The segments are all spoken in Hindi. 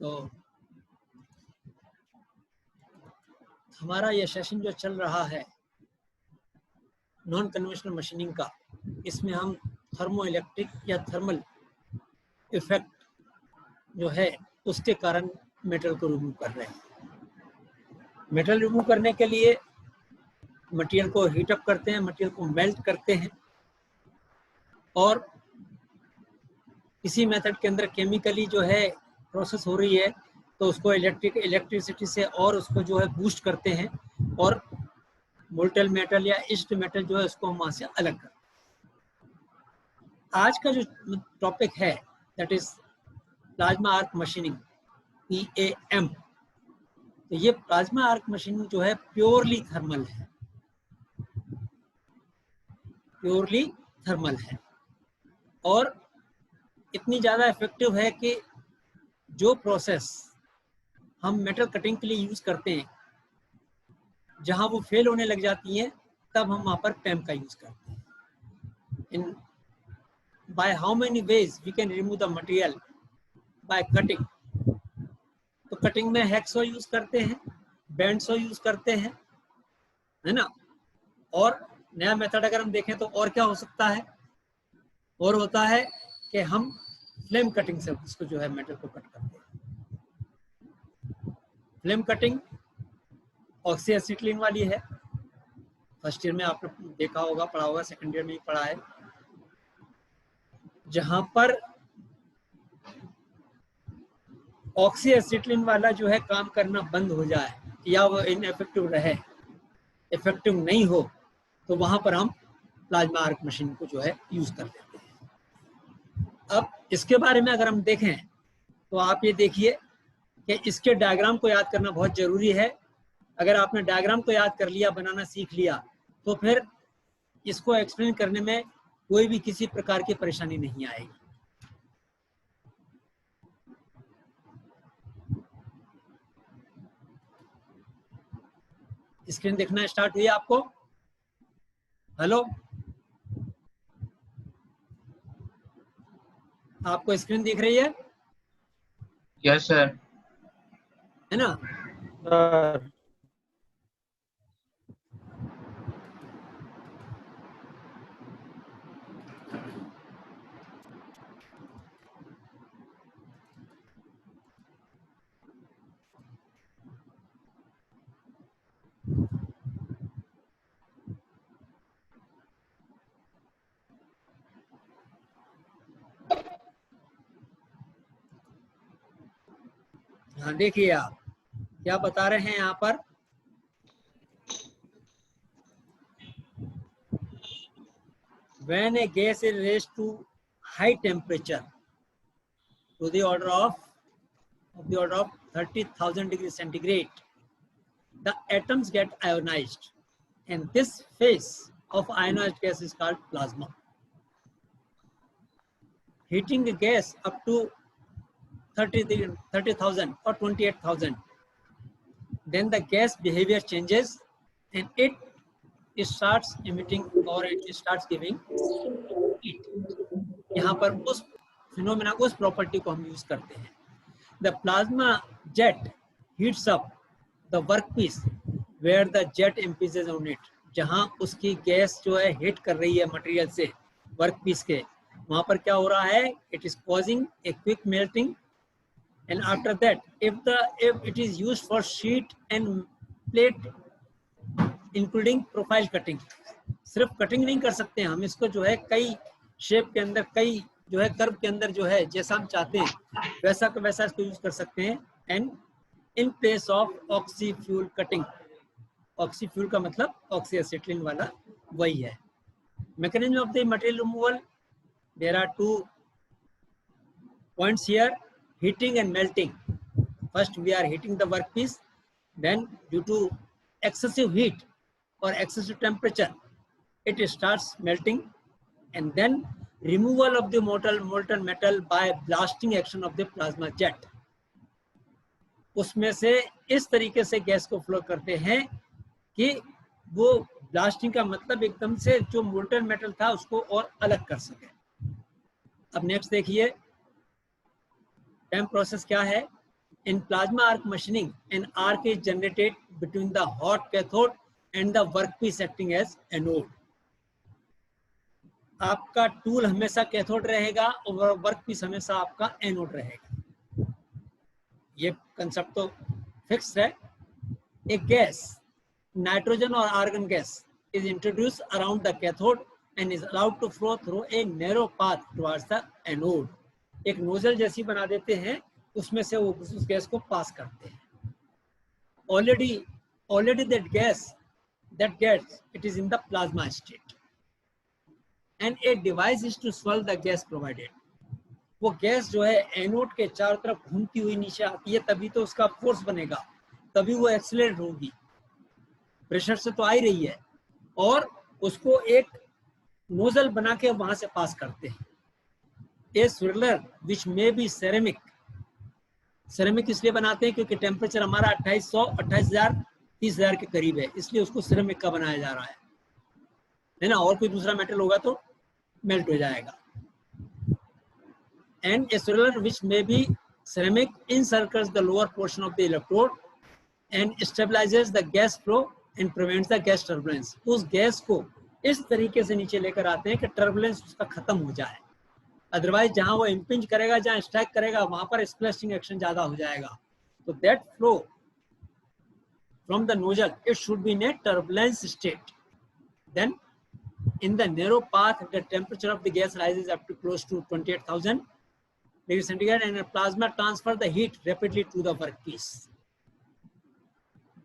तो हमारा ये सेशन जो चल रहा है नॉन कन्वेंशनल मशीनिंग का, इसमें हम थर्मो इलेक्ट्रिक या थर्मल इफेक्ट जो है उसके कारण मेटल को रिमूव कर रहे हैं। मेटल रिमूव करने के लिए मटेरियल को हीट अप करते हैं, मटेरियल को मेल्ट करते हैं और इसी मेथड के अंदर केमिकली जो है प्रोसेस हो रही है, तो उसको इलेक्ट्रिसिटी से और उसको जो है बूस्ट करते हैं और मोल्टेन मेटल या ईस्ट मेटल जो है उसको हम वहाँ से अलग करते हैं। आज का जो टॉपिक है that is plasma arc machining, PAM। तो ये प्लाज्मा आर्क मशीनिंग जो है प्योरली थर्मल है, प्योरली थर्मल है और इतनी ज़्यादा इफेक्टिव है कि जो प्रोसेस हम मेटल कटिंग के लिए यूज़ करते हैं, जहाँ वो फेल होने लग जाती हैं, तब हम वहाँ पर PAM का यूज़ करते हैं। In by how many ways we can remove the material by cutting. तो कटिंग में हैक्सो यूज़ करते हैं, बैंडसो यूज़ करते हैं, है ना। और नया मेथड अगर हम देखें तो और क्या हो सकता है, और होता है कि हम फ्लेम कटिंग से उसको जो है मेटल को कट करते हैं। फ्लेम कटिंग ऑक्सी एसिटिलीन वाली है, फर्स्ट ईयर में आपने देखा होगा, पढ़ा होगा, सेकंड ईयर में ही पढ़ा है, जहां पर ऑक्सी एसिटिलीन वाला जो है काम करना बंद हो जाए या वो इनएफेक्टिव रहे, इफेक्टिव नहीं हो, तो वहां पर हम प्लाज्मा आर्क मशीन को जो है यूज कर लेते हैं। अब इसके बारे में अगर हम देखें तो आप ये देखिए कि इसके डायग्राम को याद करना बहुत जरूरी है। अगर आपने डायग्राम को याद कर लिया, बनाना सीख लिया, तो फिर इसको एक्सप्लेन करने में कोई भी किसी प्रकार की परेशानी नहीं आएगी। स्क्रीन देखना स्टार्ट हुई आपको? हेलो, आपको स्क्रीन दिख रही है? Yes sir. है ना? हाँ, देखिए आप क्या बता रहे हैं यहाँ पर। When a gas is raised to high temperature to the order of 30,000 degrees centigrade, the atoms get ionized, and this phase of ionized gas is called plasma. Heating the gas up to 30,000 or 28,000, then the gas behavior changes and it starts emitting or it starts giving heat. यहाँ पर उस फिनोमेना, उस प्रॉपर्टी को हम यूज करते हैं। The plasma jet heats up the workpiece where the jet impinges on it. जहाँ उसकी गैस जो है हिट कर रही है मटेरियल से वर्कपीस के, वहां पर क्या हो रहा है? It is causing a quick melting, and after that, if it is used for sheet and plate, including profile cutting, सिर्फ कटिंग नहीं कर सकते हैं हम इसको, जो है कई शेप के अंदर, कई जो है कर्व के अंदर, जो है जैसा हम चाहते हैं वैसा का वैसा इसको यूज कर सकते हैं। And in place of oxy fuel cutting, oxy fuel का मतलब ऑक्सी एसिटिलीन वाला वही है। Mechanism of the material removal, there are two points here, heating and melting. First we are heating the workpiece, then due to excessive heat or excessive temperature, it starts melting, and then removal of the molten metal by blasting action of the plasma jet. उसमें से इस तरीके से गैस को फ्लो करते हैं कि वो ब्लास्टिंग का मतलब एकदम से जो मोल्टन मेटल था उसको और अलग कर सके। अब नेक्स्ट देखिए PAM प्रोसेस क्या है। In plasma arc machining, an arc is generated between the hot cathode and the workpiece acting as anode. आपका टूल हमेशा कैथोड रहेगा और वर्कपीस हमेशा आपका एनोड रहेगा। ये कंसेप्ट तो फिक्स है। एक गैस, नाइट्रोजन और argon gas is introduced around the cathode and is allowed to flow through a narrow path towards the anode. एक नोजल जैसी बना देते हैं, उसमें से वो उस गैस को पास करते हैं। Already that gas it is in the plasma state and a device is to swirl the gas provided. वो गैस जो है एनोड के चारों तरफ घूमती हुई नीचे आती है, तभी तो उसका फोर्स बनेगा, तभी वो एक्सीलरेट होगी। प्रेशर से तो आ ही रही है और उसको एक नोजल बना के वहां से पास करते हैं। ए swirler which may be ceramic इसलिए बनाते हैं क्योंकि टेम्परेचर हमारा 2800, 28,000, 30,000 के करीब है, इसलिए उसको सिरेमिक का बनाया जा रहा है ना। और कोई दूसरा मेटल होगा तो मेल्ट हो जाएगा। And A swirler which may be ceramic encircles the lower portion of the electrode and stabilizes the gas flow and prevents the gas turbulence. उस गैस को इस तरीके से नीचे लेकर आते हैं कि टर्बुलेंस उसका खत्म हो जाए। अदरवाइज जहां वो इम्पिंज करेगा, जहां स्ट्राइक करेगा, वहां पर स्प्लैशिंग एक्शन ज्यादा हो जाएगा। तो that flow from the nozzle it should be in a turbulence state. Then in the narrow path the temperature of the gas rises up to close to 28,000 degrees centigrade and a plasma transfers the heat rapidly to the workpiece.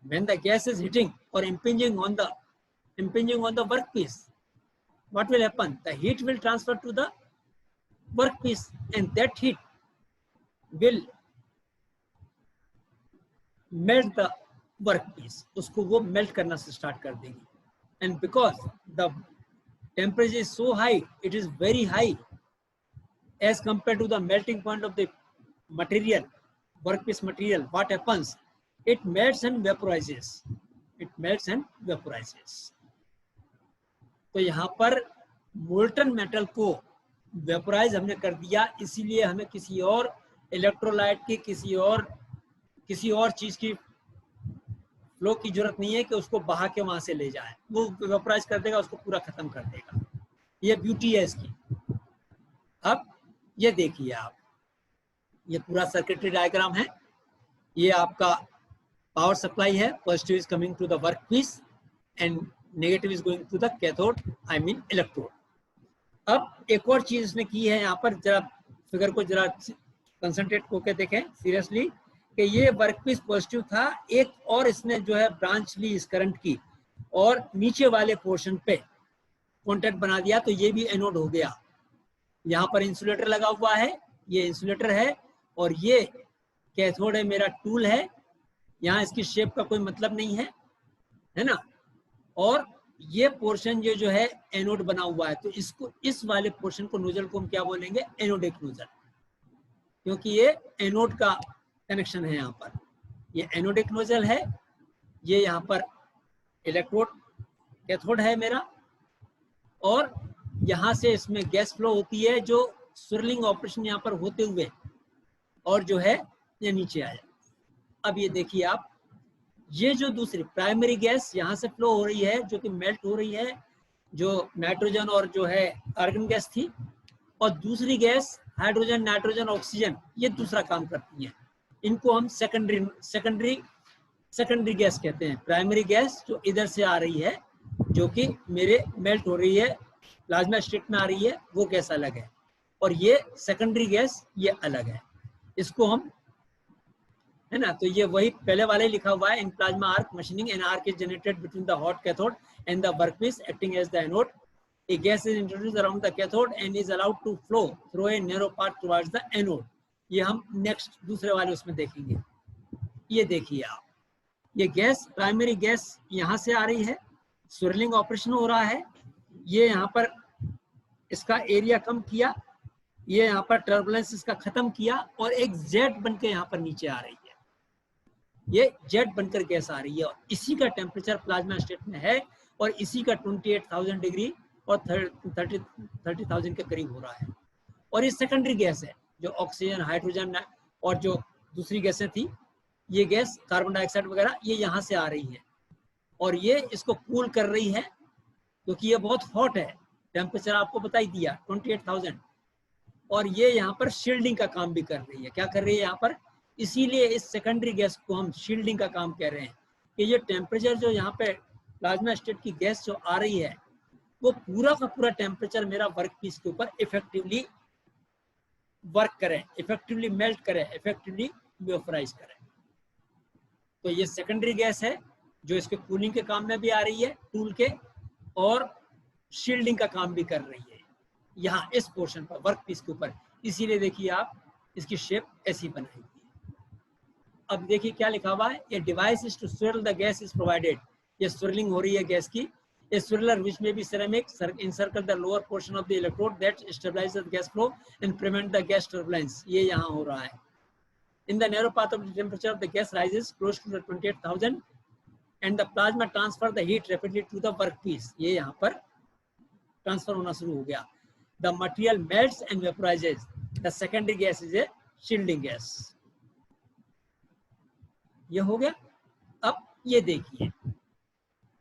When the gas is hitting or impinging on the workpiece, what will happen? The heat will transfer to the workpiece and that heat will melt the workpiece. उसको वो melt करना से start कर देगी। And because the temperature is so high, it is very high as compared to the melting point of the material, workpiece material. What happens? It melts and vaporizes. तो यहाँ पर मोल्टन मेटल को वेपोराइज हमने कर दिया, इसीलिए हमें किसी और इलेक्ट्रोलाइट की किसी और चीज की फ्लो की जरूरत नहीं है कि उसको बहा के वहां से ले जाए। वो वेपोराइज कर देगा, उसको पूरा खत्म कर देगा। ये ब्यूटी है इसकी। अब ये देखिए आप, ये पूरा सर्किटरी डायग्राम है। ये आपका पावर सप्लाई है। Positive is coming to the work piece and negative is going to the cathode, I mean electrode. अब एक और चीज इसने की है, यहाँ पर जरा फिगर को जरा कंसंट्रेट होकर देखें सीरियसली कि ये वर्कपीस पॉजिटिव था, एक और इसने जो है ब्रांच ली इस करंट की और नीचे वाले पोर्शन पे कॉन्टैक्ट बना दिया, तो ये भी एनोड हो गया। यहाँ पर इंसुलेटर लगा हुआ है, ये इंसुलेटर है और ये कैथोड है, मेरा टूल है। यहाँ इसकी शेप का कोई मतलब नहीं है, है ना। और ये पोर्शन जो है एनोड बना हुआ है, तो इसको इस वाले पोर्शन को नोजल को हम क्या बोलेंगे? एनोडिक नोजल, क्योंकि ये एनोड का कनेक्शन है। यहाँ पर ये एनोडिक नोजल है, ये यहाँ पर इलेक्ट्रोड कैथोड है मेरा, और यहाँ से इसमें गैस फ्लो होती है जो स्विरलिंग ऑपरेशन यहाँ पर होते हुए और जो है ये नीचे आया। अब ये देखिए आप, ये जो दूसरी प्राइमरी गैस यहाँ से फ्लो हो रही है, जो कि मेल्ट हो रही है, जो नाइट्रोजन और जो है आर्गन गैस थी, और दूसरी गैस हाइड्रोजन, नाइट्रोजन, ऑक्सीजन, ये दूसरा काम करती है। इनको हम सेकेंडरी गैस कहते हैं। प्राइमरी गैस जो इधर से आ रही है, जो कि मेरे मेल्ट हो रही है, प्लाज्मा स्टेट में आ रही है, वो गैस अलग है, और ये सेकेंडरी गैस ये अलग है। इसको हम, है ना, तो ये वही पहले वाले ही लिखा हुआ है। In plasma arc machining an arc is generated between the hot cathode and the workpiece acting as the anode. A gas is introduced around the cathode and is allowed to flow through a narrow path towards the anode. ये हम नेक्स्ट दूसरे वाले उसमें देखेंगे। ये देखिए आप, ये गैस प्राइमरी गैस यहाँ से आ रही है, स्विरलिंग ऑपरेशन हो रहा है, ये यहाँ पर इसका एरिया कम किया, ये यहाँ पर टर्बुलेंस इसका खत्म किया, और एक जेट बनकर यहाँ पर नीचे आ रही है। ये जेट बनकर गैस आ रही है, और इसी का टेम्परेचर प्लाज्मा स्टेट में है, और इसी का 28,000 डिग्री और 30,000 के करीब हो रहा है। और ये सेकेंडरी गैस है, जो ऑक्सीजन, हाइड्रोजन और जो दूसरी गैसें थी, ये गैस कार्बन डाइऑक्साइड वगैरह ये यहाँ से आ रही है और ये इसको कूल कर रही है क्योंकि ये बहुत हॉट है, टेम्परेचर आपको बता ही दिया 28,000, और ये यहाँ पर शील्डिंग का काम भी कर रही है। क्या कर रही है यहाँ पर? इसीलिए इस सेकेंडरी गैस को हम शील्डिंग का काम कह रहे हैं कि ये टेम्परेचर जो यहाँ पे प्लाज्मा स्टेट की गैस जो आ रही है वो पूरा का पूरा टेम्परेचर मेरा वर्क पीस के ऊपर इफेक्टिवली वर्क करे, इफेक्टिवली मेल्ट करे, इफेक्टिवली वेपोराइज करे। तो ये सेकेंडरी गैस है जो इसके कूलिंग के काम में भी आ रही है टूल के, और शील्डिंग का काम भी कर रही है यहाँ इस पोर्शन पर वर्क पीस के ऊपर। इसीलिए देखिए आप इसकी शेप ऐसी बनाई है। अब देखिए क्या लिखा हुआ है, ये device is to swirl the gas is provided. ये स्विरलिंग हो रही है गैस की। A swirler which may be ceramic encircle the lower portion of the electrode that stabilizes the gas flow and prevent the gas turbulence. ये यहाँ हो रहा है। In the narrow path of the temperature of the gas rises close to the 28,000 and the plasma transfer the heat rapidly to the workpiece. ये यहाँ पर ट्रांसफर होना शुरू हो गया। The material melts and vaporizes. The secondary gas is a shielding gas. ये हो गया। अब ये देखिए,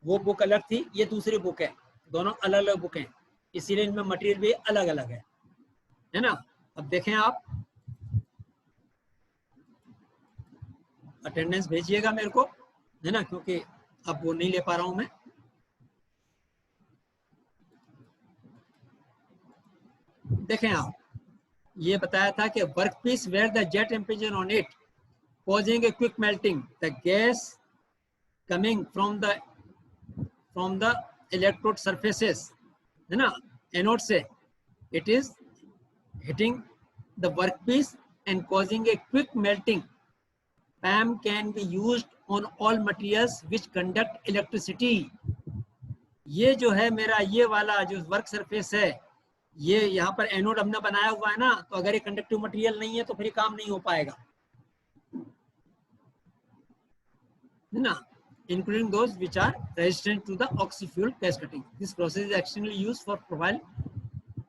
वो बुक अलग थी, ये दूसरी बुक है, दोनों अलग अलग बुक हैं, इसीलिए इनमें मटेरियल भी अलग अलग है ना। अब देखें आप, अटेंडेंस भेजिएगा मेरे को, है ना, क्योंकि अब वो नहीं ले पा रहा हूं मैं। देखें आप, ये बताया था कि work piece where the jet temperature on it causing a quick melting, the gas coming from the electrode surfaces, है ना, एनोड से, it is hitting the workpiece and causing a quick melting. PAM can be used on all materials which conduct electricity. ये जो है मेरा ये वाला जो वर्क सरफेस है, ये यहाँ पर एनोड हमने बनाया हुआ है ना, तो अगर ये कंडक्टिव मटेरियल नहीं है तो फिर काम नहीं हो पाएगा, है ना, including those which are resistant to the oxy-fuel gas cutting. This process is extensively used for profile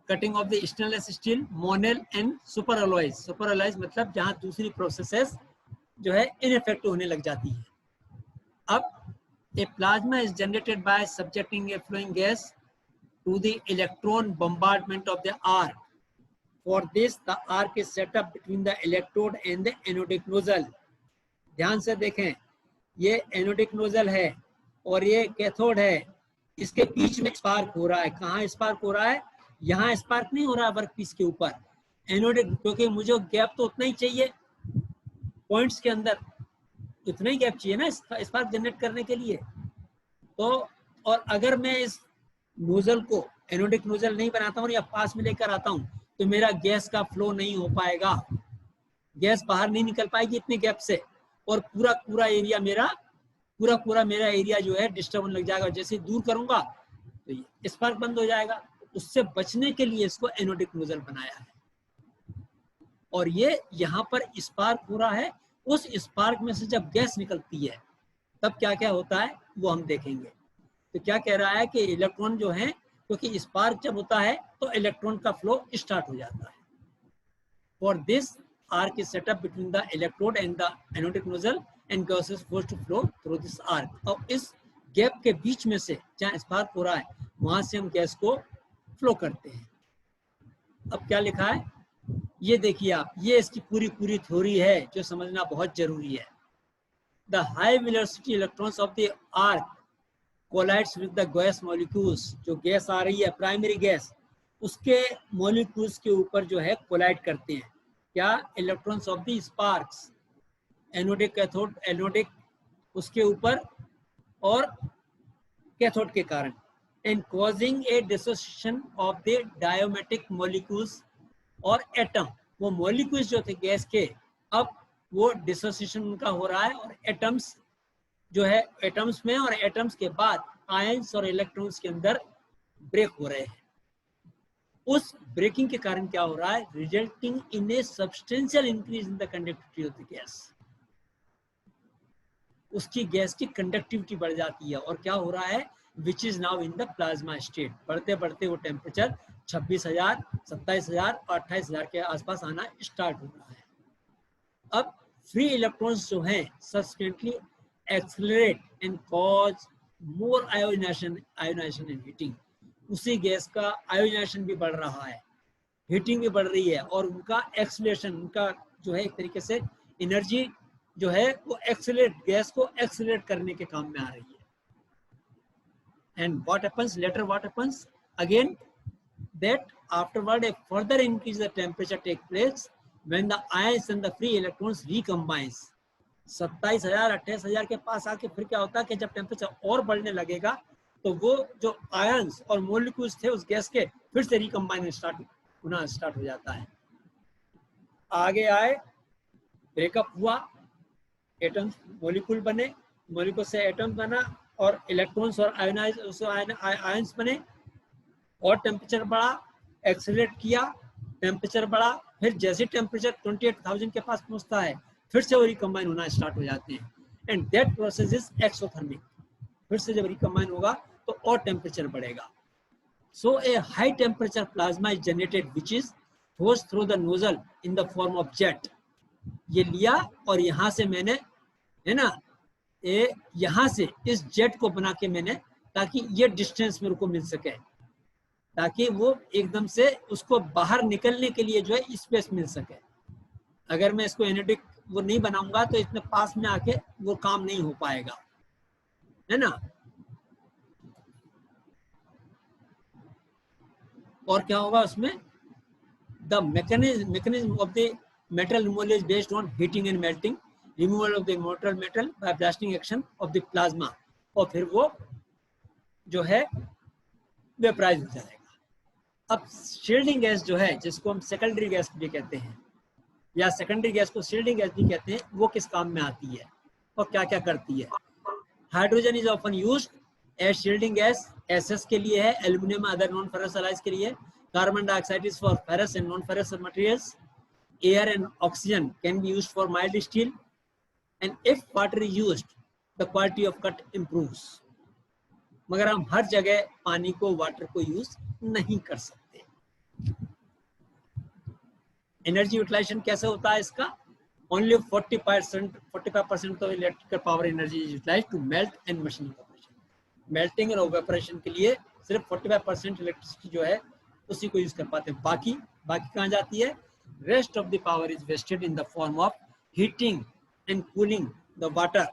cutting of the stainless steel, monel and superalloys. Superalloys मतलब जहाँ दूसरी processes जो है ineffective होने लग जाती है। अब a plasma is generated by subjecting a flowing gas to the electron bombardment of the arc. For this, the arc is set up between the electrode and the anodic nozzle. ध्यान से देखें, ये एनोडिक नोजल है और ये कैथोड है, इसके बीच में स्पार्क हो रहा है। कहाँ स्पार्क हो रहा है? यहाँ स्पार्क नहीं हो रहा है वर्क पीस के ऊपर, एनोडिक, क्योंकि मुझे गैप तो उतना ही चाहिए पॉइंट्स के अंदर, उतना ही गैप चाहिए ना स्पार्क जनरेट करने के लिए। तो और अगर मैं इस नोजल को एनोडिक नोजल नहीं बनाता हूँ या पास में लेकर आता हूँ तो मेरा गैस का फ्लो नहीं हो पाएगा, गैस बाहर नहीं निकल पाएगी इतने गैप से, और पूरा एरिया मेरा एरिया जो है डिस्टर्ब होने लग जाएगा। जैसे दूर करूंगा तो ये स्पार्क बंद हो जाएगा। उससे बचने के लिए इसको एनोडिक नोजल बनाया है, और ये यहाँ पर स्पार्क हो रहा है। उस स्पार्क में से जब गैस निकलती है तब क्या क्या होता है वो हम देखेंगे। तो क्या कह रहा है कि इलेक्ट्रॉन जो है, क्योंकि स्पार्क जब होता है तो इलेक्ट्रॉन का फ्लो स्टार्ट हो जाता है। For this arc is set up between the electrode and the anodic nozzle and gas is forced to flow through this arc. और इस गैप के बीच में से जहाँ स्पार्क हो रहा है वहां से हम गैस को फ्लो करते हैं। अब क्या लिखा है ये देखिए आप, ये इसकी पूरी थ्योरी है जो समझना बहुत जरूरी है। The high velocity electrons of the arc collides with the gas molecules. जो गैस आ रही है प्राइमरी गैस, उसके मॉलिक्यूल्स के ऊपर जो है कोलाइड करते हैं। क्या? Electrons of the sparks, anodic cathode, anodic उसके ऊपर और कैथोड के कारण, and causing a dissociation of the diatomic molecules और एटम। वो मॉलिक्यूल्स जो थे गैस के, अब वो डिसोसिएशन उनका हो रहा है और एटम्स जो है, एटम्स में और एटम्स के बाद आयंस और इलेक्ट्रॉन्स के अंदर ब्रेक हो रहे हैं। उस ब्रेकिंग के कारण क्या हो रहा है? Resulting in A substantial increase in the conductivity of the gas. उसकी गैस की कंडक्टिविटी बढ़ जाती है, और क्या हो रहा है? Which is now in the plasma state. बढ़ते बढ़ते वो टेम्परेचर 26,000, 27,000 और 28,000 के आसपास आना स्टार्ट हो रहा है। अब फ्री इलेक्ट्रॉन्स जो हैं subsequently accelerate and cause more ionization and heating. उसी गैस का आयोनाइजेशन भी बढ़ रहा है, हीटिंग भी बढ़ रही है, और उनका एक्सेलरेशन, उनका जो है एक तरीके से एनर्जी जो है वो एक्सेलरेट, गैस को एक्सेलरेट करने के काम में आ रही है। And what happens later? What happens again? That afterward a further increase the temperature take place when the ions and the free electrons recombines. 27,000 28,000 के पास आके फिर क्या होता है कि जब टेम्परेचर और बढ़ने लगेगा तो वो जो आयंस और मोलिक्यूल्स थे उस गैस के फिर से रिकम्बाइन स्टार्ट हो जाता है। आगे आए, ब्रेकअप हुआ, एटम्स मोलिक्यूल बने, मोलिक्यूल से एटम बना और इलेक्ट्रॉन्स और आयंस बने, और टेम्परेचर बढ़ा, एक्सेलरेट किया, टेम्परेचर बढ़ा, फिर जैसे टेम्परेचर 28,000 के पास पहुंचता है फिर से वो रिकम्बाइन होना स्टार्ट हो जाते हैं। And that process is exothermic. फिर से जब रिकम्बाइन होगा तो और टेम्परेचर बढ़ेगा। So a high temperature plasma is generated which is force through the nozzle in the form of jet. ये लिया और यहाँ से मैंने, है ना, यहाँ से इस जेट को बना के मैंने, ताकि ये डिस्टेंस मेरे को मिल सके, ताकि वो एकदम से उसको बाहर निकलने के लिए जो है स्पेस मिल सके। अगर मैं इसको एनर्जेटिक वो नहीं बनाऊंगा तो इतने पास में आके वो काम नहीं हो पाएगा, है ना। और क्या होगा उसमें? The mechanism of the metal removal is based on heating and melting, removal of the mortal metal by blasting action of the plasma, और फिर वो जो है वेपराइज हो जाएगा। अब शील्डिंग गैस जो है, जिसको हम सेकेंडरी गैस भी कहते हैं या सेकेंडरी गैस को शील्डिंग गैस भी कहते हैं, वो किस काम में आती है और क्या क्या करती है? Hydrogen is often used as shielding gas, SS के लिए है, aluminium other non ferrous alloys के लिए, carbon dioxide is for ferrous and non ferrous materials, air and oxygen can be used for mild steel, and if water is used the quality of cut improves. मगर हम हर जगह पानी को, वाटर को यूज नहीं कर सकते। एनर्जी यूटिलाइजेशन कैसे होता है इसका? Only 45% of electrical power energy is utilized to melt and machining operation. Melting और इवेपोरेशन के लिए सिर्फ 45% इलेक्ट्रिसिटी जो है उसी को यूज कर पाते हैं। बाकी कहाँ जाती है? Rest of the power is wasted in the form of heating and cooling the water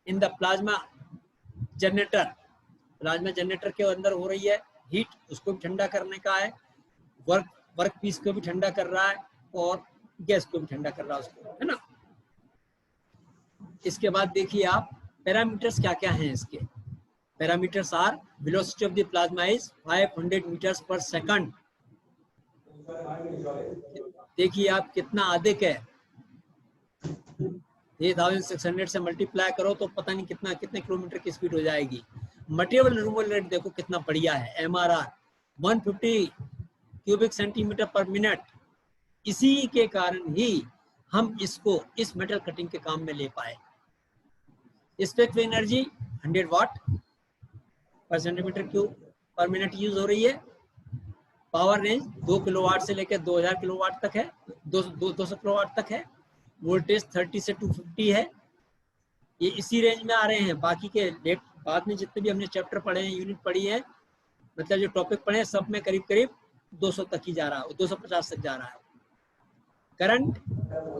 in the plasma generator. Plasma generator के अंदर हो रही है हीट, उसको भी ठंडा करने का है, वर्क पीस को भी ठंडा कर रहा है और गैस को भी ठंडा कर रहा है उसको, है ना। इसके बाद देखिए आप, पैरामीटर्स क्या क्या हैं इसके। Parameters are velocity of the plasma is 500 metres per second. देखिए आप कितना अधिक है, 3600 से मल्टीप्लाई करो तो पता नहीं कितने किलोमीटर की स्पीड हो जाएगी। मटेरियल रिमूवल रेट देखो कितना बढ़िया है, एमआरआर 150 क्यूबिक सेंटीमीटर पर मिनट। इसी के कारण ही हम इसको इस मेटल कटिंग के काम में ले पाए। स्पेक्ट्रल एनर्जी 100 वाट पर सेंटीमीटर क्यूब पर मिनट यूज हो रही है। पावर रेंज 2 किलोवाट से लेकर 2000 किलोवाट तक है, 200 किलोवाट तक है। वोल्टेज 30 से 250 है। ये इसी रेंज में आ रहे हैं। बाकी के बाद में जितने भी हमने चैप्टर पढ़े हैं, यूनिट पढ़ी है, मतलब जो टॉपिक पढ़े हैं, सब में करीब करीब 200 तक ही जा रहा है, 250 तक जा रहा है। करंट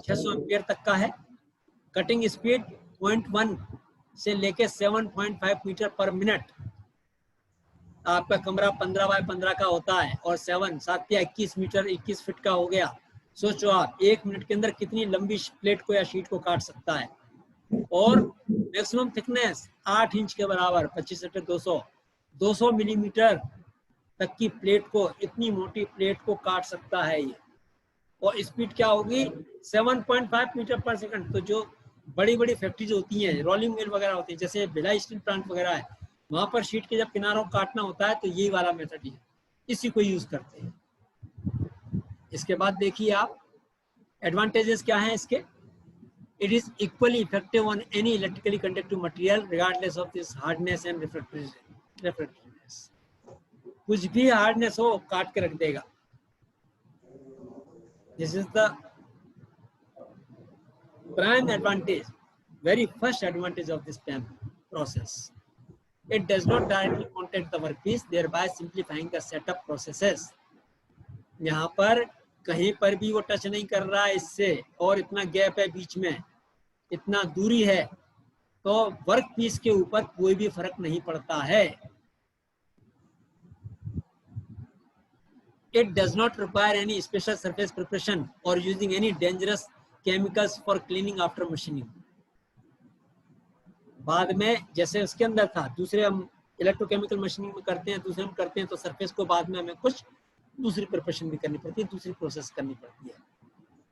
600 एम्पियर तक का है। कटिंग स्पीड 0.1 से लेके 7.5 मीटर पर मिनट। आपका कमरा 15 बाय 15 का होता है और 7 या 21 मीटर 21 फीट का हो गया। सोचो आप 1 मिनट के अंदर कितनी लंबी प्लेट को या शीट को काट सकता है। और मैक्सिमम थिकनेस 8 इंच के बराबर, 25 200 मिलीमीटर तक की प्लेट को, इतनी मोटी प्लेट को काट सकता है ये। और स्पीड क्या होगी? 7.5 मीटर पर सेकंड। तो जो बड़ी बड़ी फैक्ट्रीज होती हैं, रोलिंग मिल वगैरह होती है, जैसे भिलाई स्टील प्लांट वगैरह है, वहां पर शीट के जब किनारों को काटना होता है तो यही वाला मेथड ही है, इसी को यूज करते हैं। इसके बाद देखिए आप, एडवांटेजेस क्या हैं इसके? It is equally effective on any electrically conductive material regardless of its hardness and refractiveness. कुछ भी हार्डनेस हो काट के रख देगा। This is the prime advantage, very first advantage of this PAM process. It does not directly contact the workpiece, thereby simplifying the setup processes. यहाँ पर कहीं पर भी वो टच नहीं कर रहा है इससे, और इतना गैप है बीच में, इतना दूरी है, तो वर्क पीस के ऊपर कोई भी फर्क नहीं पड़ता है. It does not require any special surface preparation or using any dangerous chemicals for cleaning after machining. बाद में जैसे उसके अंदर था, दूसरे हम इलेक्ट्रोकेमिकल मशीनिंग में करते हैं, दूसरे हम करते हैं, तो सरफेस को बाद में हमें कुछ दूसरी प्रिपरेशन भी करनी पड़ती है, दूसरी प्रोसेस करनी पड़ती है.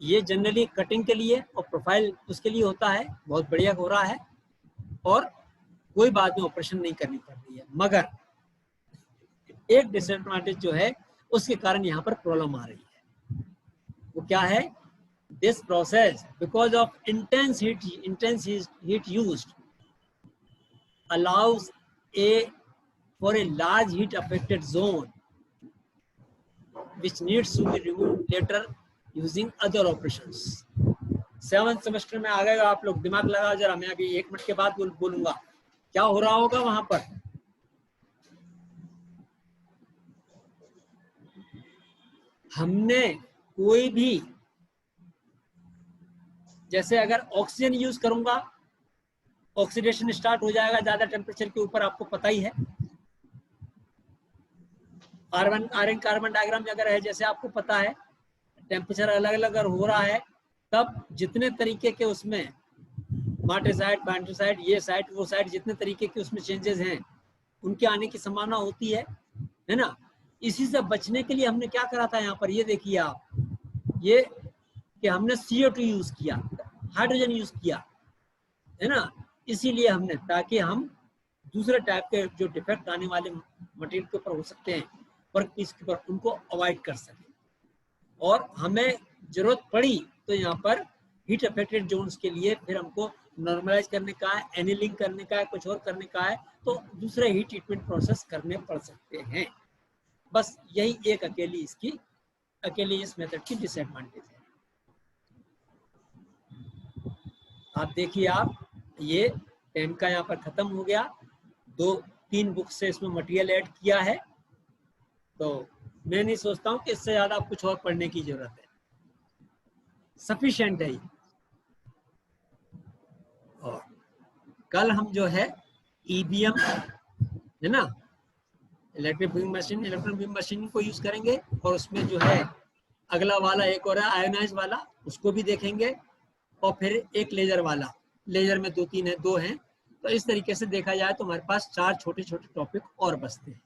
ये जनरली कटिंग के लिए और प्रोफाइल उसके लिए होता है, बहुत बढ़िया हो रहा है, और कोई बाद में ऑपरेशन नहीं करनी पड़ रही है. मगर एक डिसएडवांटेज जो है उसके कारण यहाँ पर प्रॉब्लम आ रही है. वो क्या है? This process because of intense heat used allows for a large heat affected zone which needs to be removed later using other operations. 7th semester में आ गए आप लोग, दिमाग लगाओ जरा, मैं अभी 1 मिनट के बाद बोलूंगा क्या हो रहा होगा वहां पर. हमने कोई भी, जैसे अगर ऑक्सीजन यूज करूंगा, ऑक्सीडेशन स्टार्ट हो जाएगा ज्यादा टेम्परेचर के ऊपर, आपको पता ही है. आर्गन कार्बन डायग्राम अगर है, जैसे आपको पता है, टेम्परेचर अलग अलग अगर हो रहा है, तब जितने तरीके के उसमें मार्टेसाइड, बाइंडरसाइड, ये साइड वो साइड, जितने तरीके के उसमें चेंजेस हैं, उनके आने की संभावना होती है ना. इसी से बचने के लिए हमने क्या करा था यहाँ पर, ये देखिए आप, ये कि हमने CO2 यूज किया, हाइड्रोजन यूज किया, है ना. इसीलिए हमने, ताकि हम दूसरे टाइप के जो डिफेक्ट आने वाले मटेरियल के ऊपर हो सकते हैं वर्क पीस के ऊपर, उनको अवॉइड कर सके. और हमें जरूरत पड़ी तो यहाँ पर हीट अफेक्टेड जोन्स के लिए फिर हमको नॉर्मलाइज करने का है, एनिलिंग करने का है, कुछ और करने का है, तो दूसरे हीट ट्रीटमेंट प्रोसेस करने पड़ सकते हैं. बस यही एक अकेली इस मेथड की डिसएडवांटेज है. आप देखिए, आप ये टाइम का यहाँ पर खत्म हो गया, 2-3 बुक से इसमें मटेरियल ऐड किया है, तो मैं नहीं सोचता हूँ कि इससे ज्यादा कुछ और पढ़ने की जरूरत है, सफिशिएंट है ये. और कल हम जो है EBM, है ना, इलेक्ट्रिक बीम मशीन को यूज करेंगे, और उसमें जो है अगला वाला एक और है आयोनाइज वाला, उसको भी देखेंगे, और फिर एक लेजर वाला, लेजर में 2 हैं. तो इस तरीके से देखा जाए तो हमारे पास 4 छोटे छोटे टॉपिक और बचते हैं,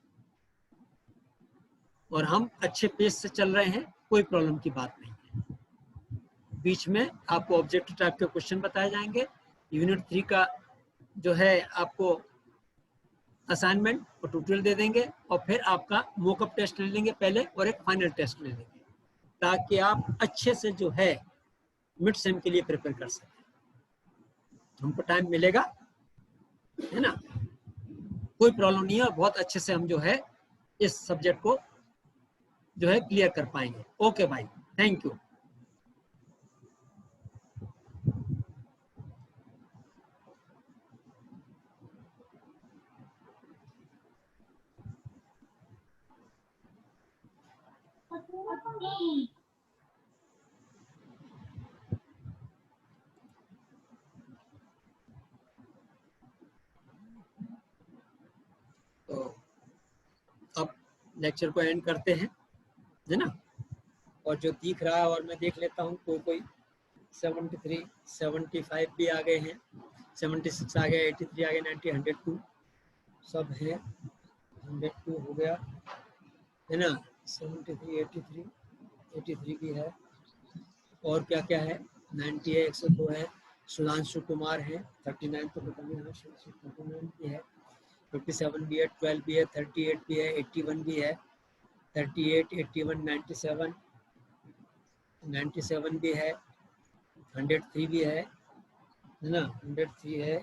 और हम अच्छे पेस से चल रहे हैं, कोई प्रॉब्लम की बात नहीं है. बीच में आपको ऑब्जेक्टिव टाइप के क्वेश्चन बताए जाएंगे. यूनिट 3 का जो है आपको असाइनमेंट और ट्यूटोरियल दे देंगे, और फिर आपका मोकअप टेस्ट ले लेंगे पहले, और एक फाइनल टेस्ट ले लेंगे, ताकि आप अच्छे से जो है मिड सेम के लिए प्रिपेयर कर सकें. हमको टाइम मिलेगा, है ना, कोई प्रॉब्लम नहीं है, और बहुत अच्छे से हम जो है इस सब्जेक्ट को जो है क्लियर कर पाएंगे. ओके भाई, थैंक यू. तो अब लेक्चर को एंड करते हैं, है ना. और जो दिख रहा है, और मैं देख लेता हूँ, कोई 73, 75 भी आ गए हैं, 76 आ गए, 83 आ गए, 90, 102 सब है, 102 हो गया, है ना, 73, 83 भी है, और क्या क्या है, 90 है, 102 है, सुधांशु कुमार है, 39 तो पता नहीं है, 39 भी है, 57 भी है, 12 भी है, 38 भी है, 81 भी है, 38, 81, 97, 97 भी है, 103 भी है ना, 103 है,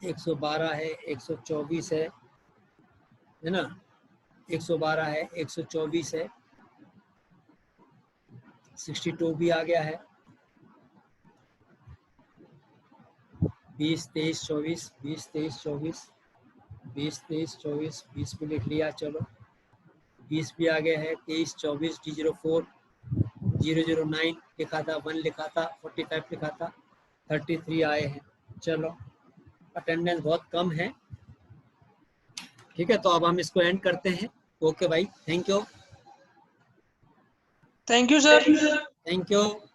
112 है, 124 है ना, 112 है, 124 है, 62 भी आ गया है, 20, 23, 24, 20, 23, 24, 20, 23, 24, 20 भी लिख लिया। चलो 20 भी आ गया है। 23, 24, D04, 009 लिखा था, 1 लिखा था, 45 लिखा था, 33 आए हैं। चलो अटेंडेंस बहुत कम है। ठीक है, तो अब हम इसको एंड करते हैं। ओके भाई, thank you. Thank you sir. Thank you.